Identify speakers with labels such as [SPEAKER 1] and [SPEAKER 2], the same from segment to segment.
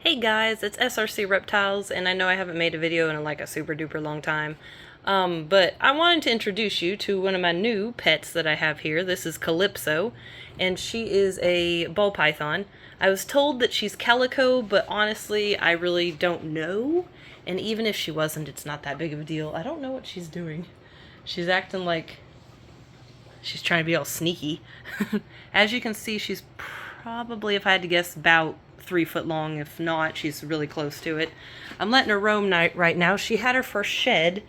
[SPEAKER 1] Hey guys, it's SRC Reptiles, and I know I haven't made a video in like a super duper long time, but I wanted to introduce you to one of my new pets that I have here. This is Calypso, and she is a ball python. I was told that she's calico, but honestly, I really don't know, and even if she wasn't, it's not that big of a deal. I don't know what she's doing. She's acting like she's trying to be all sneaky. As you can see, she's probably, if I had to guess, about 3 foot long. If not, she's really close to it. I'm letting her roam right now. She had her first shed,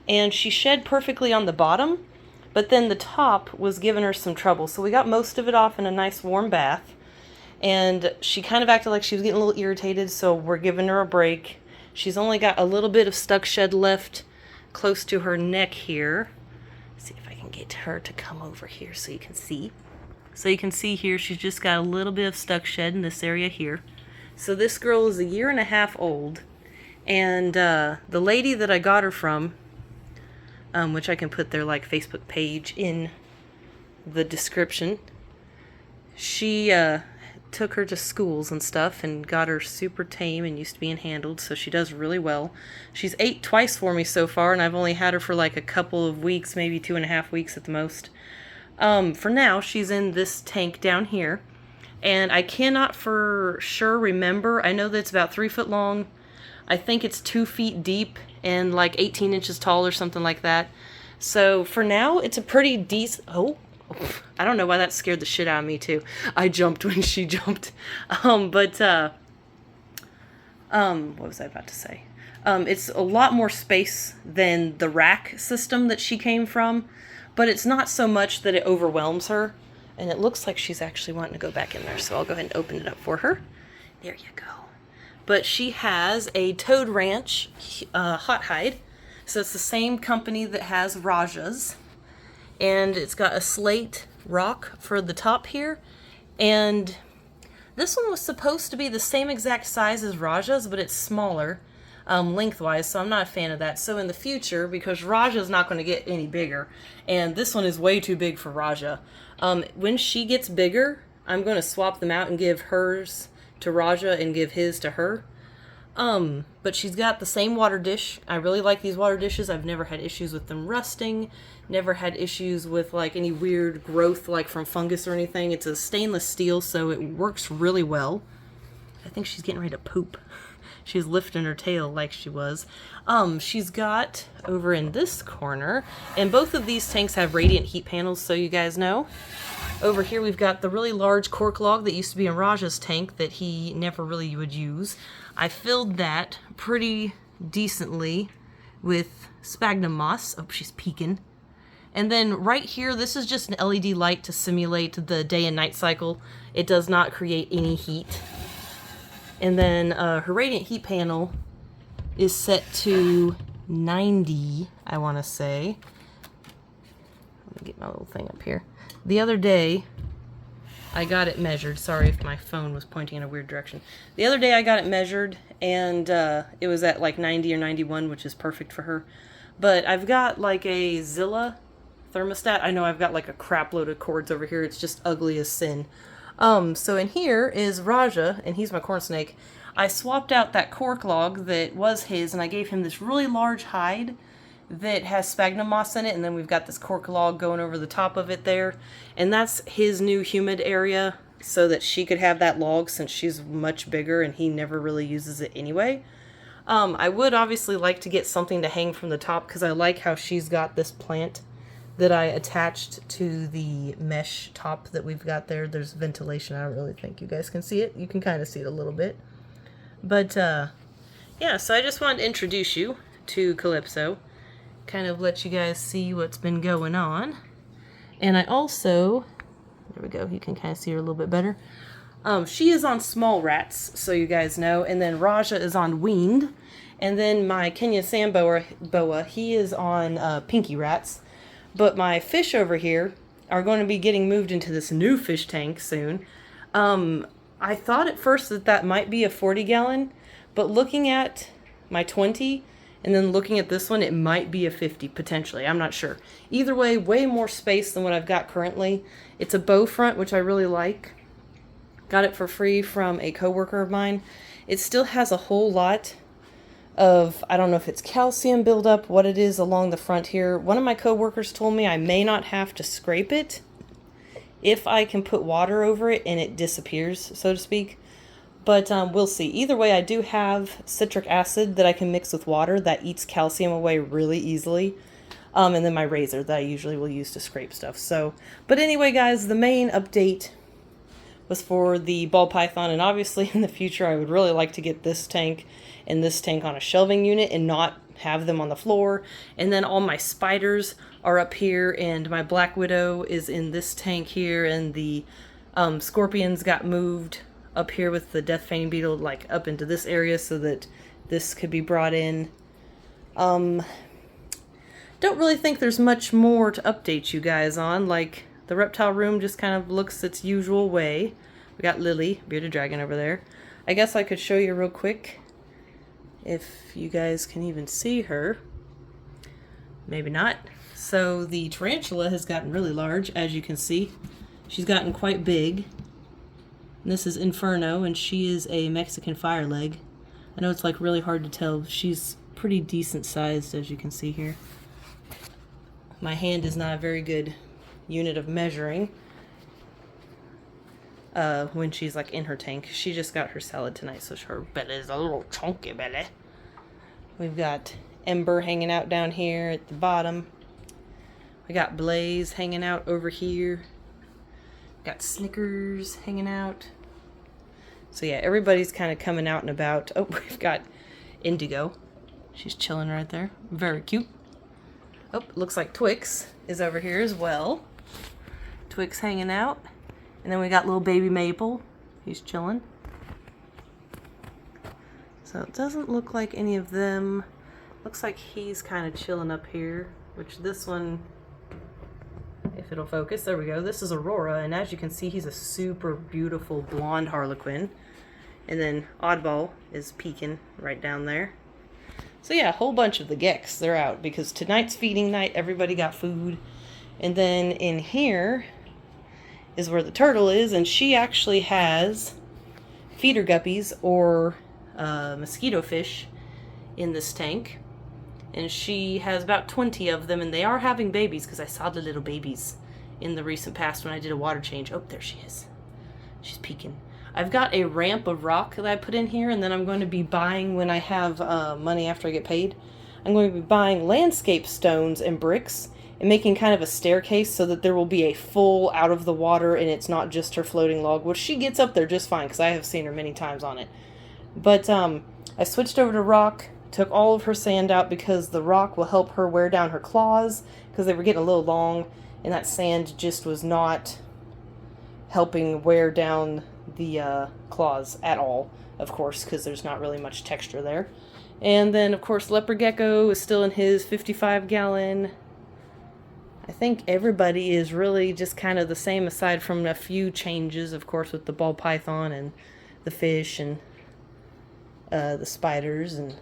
[SPEAKER 1] and she shed perfectly on the bottom, but then the top was giving her some trouble. So we got most of it off in a nice warm bath, and she kind of acted like she was getting a little irritated, so we're giving her a break. She's only got a little bit of stuck shed left close to her neck here. Let's see if I can get her to come over here so you can see. So you can see here, she's just got a little bit of stuck shed in this area here. So this girl is 1.5 years old, and the lady that I got her from, which I can put their like Facebook page in the description, she took her to schools and stuff and got her super tame and used to being handled, so she does really well. She's ate twice for me so far, and I've only had her for like a couple of weeks, maybe 2.5 weeks at the most. For now, she's in this tank down here, and I cannot for sure remember. I know that it's about 3 foot long. I think it's 2 feet deep and like 18 inches tall or something like that. So for now, it's a pretty decent... Oh, I don't know why that scared the shit out of me too. I jumped when she jumped. What was I about to say? It's a lot more space than the rack system that she came from, but it's not so much that it overwhelms her. And it looks like she's actually wanting to go back in there, so I'll go ahead and open it up for her. There you go. But she has a Toad Ranch hot hide. So it's the same company that has Raja's. And it's got a slate rock for the top here. And this one was supposed to be the same exact size as Raja's, but it's smaller lengthwise, so I'm not a fan of that. So in the future, because Raja's not going to get any bigger, and this one is way too big for Raja, when she gets bigger, I'm going to swap them out and give hers to Raja and give his to her. But she's got the same water dish. I really like these water dishes. I've never had issues with them rusting, never had issues with like any weird growth like from fungus or anything. It's a stainless steel, so it works really well. I think she's getting ready to poop. She's lifting her tail like she was. She's got over in this corner, and both of these tanks have radiant heat panels, so you guys know. Over here we've got the really large cork log that used to be in Raja's tank that he never really would use. I filled that pretty decently with sphagnum moss. Oh, she's peeking. And then right here, this is just an LED light to simulate the day and night cycle. It does not create any heat. And then her radiant heat panel is set to 90, I want to say. Let me get my little thing up here. The other day, I got it measured. Sorry if my phone was pointing in a weird direction. The other day I got it measured, and it was at like 90 or 91, which is perfect for her. But I've got like a Zilla thermostat. I know I've got like a crap load of cords over here. It's just ugly as sin. So in here is Raja, and he's my corn snake. I swapped out that cork log that was his, and I gave him this really large hide that has sphagnum moss in it, and then we've got this cork log going over the top of it there. And that's his new humid area, so that she could have that log since she's much bigger and he never really uses it anyway. I would obviously like to get something to hang from the top, because I like how she's got this plant that I attached to the mesh top that we've got there. There's ventilation. I don't really think you guys can see it. You can kind of see it a little bit. But, yeah, so I just wanted to introduce you to Calypso. Kind of let you guys see what's been going on. And I also, there we go, you can kind of see her a little bit better. She is on small rats, so you guys know. And then Raja is on weaned. And then my Kenya sand boa, he is on pinky rats. But my fish over here are going to be getting moved into this new fish tank soon. I thought at first that that might be a 40-gallon, but looking at my 20 and then looking at this one, it might be a 50 potentially. I'm not sure. Either way, way more space than what I've got currently. It's a bow front, which I really like. Got it for free from a coworker of mine. It still has a whole lot of, I don't know if it's calcium buildup, what it is along the front here. One of my coworkers told me I may not have to scrape it if I can put water over it and it disappears, so to speak. But we'll see. Either way, I do have citric acid that I can mix with water that eats calcium away really easily. And then my razor that I usually will use to scrape stuff. So, but anyway, guys, the main update was for the ball python. And obviously in the future, I would really like to get this tank and this tank on a shelving unit and not have them on the floor. And then all my spiders are up here, and my black widow is in this tank here, and the scorpions got moved up here with the death feigning beetle, like up into this area so that this could be brought in. Don't really think there's much more to update you guys on. Like, the reptile room just kind of looks its usual way. We got Lily, bearded dragon, over there. I guess I could show you real quick if you guys can even see her. Maybe not. So the tarantula has gotten really large, as you can see. She's gotten quite big. And this is Inferno, and she is a Mexican fire leg. I know it's like really hard to tell. She's pretty decent sized, as you can see here. My hand is not a very good unit of measuring when she's like in her tank. She just got her salad tonight, so her belly is a little chunky belly. We've got Ember hanging out down here at the bottom. We got Blaze hanging out over here. Got Snickers hanging out. So yeah, everybody's kind of coming out and about. Oh, we've got Indigo. She's chilling right there. Very cute. Oh, looks like Twix is over here as well. Twix hanging out. And then we got little baby Maple. He's chilling. So it doesn't look like any of them. Looks like he's kind of chilling up here, which this one, if it'll focus, there we go. This is Aurora, and as you can see, he's a super beautiful blonde harlequin. And then Oddball is peeking right down there. So yeah, a whole bunch of the gecks, they're out because tonight's feeding night, everybody got food. And then in here is where the turtle is, and she actually has feeder guppies or mosquito fish in this tank. And she has about 20 of them, and they are having babies because I saw the little babies in the recent past when I did a water change. Oh, there she is. She's peeking. I've got a ramp of rock that I put in here, and then I'm going to be buying, when I have money after I get paid, I'm going to be buying landscape stones and bricks and making kind of a staircase so that there will be a full out of the water and it's not just her floating log, which she gets up there just fine because I have seen her many times on it. But I switched over to rock, took all of her sand out because the rock will help her wear down her claws because they were getting a little long, and that sand just was not helping wear down the claws at all, of course, because there's not really much texture there. And then, of course, Leopard Gecko is still in his 55-gallon. I think everybody is really just kind of the same, aside from a few changes, of course, with the ball python and the fish and the spiders and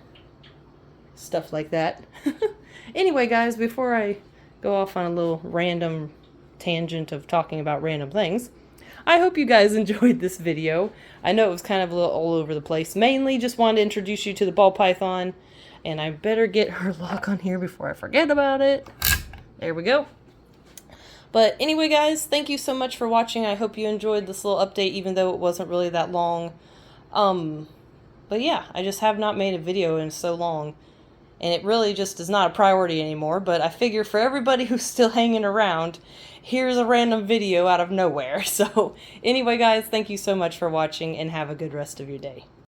[SPEAKER 1] stuff like that. Anyway, guys, before I go off on a little random tangent of talking about random things, I hope you guys enjoyed this video. I know it was kind of a little all over the place. Mainly just wanted to introduce you to the ball python, and I better get her lock on here before I forget about it. There we go. But anyway, guys, thank you so much for watching. I hope you enjoyed this little update, even though it wasn't really that long. But yeah, I just have not made a video in so long, and it really just is not a priority anymore. But I figure for everybody who's still hanging around, here's a random video out of nowhere. So anyway, guys, thank you so much for watching, and have a good rest of your day.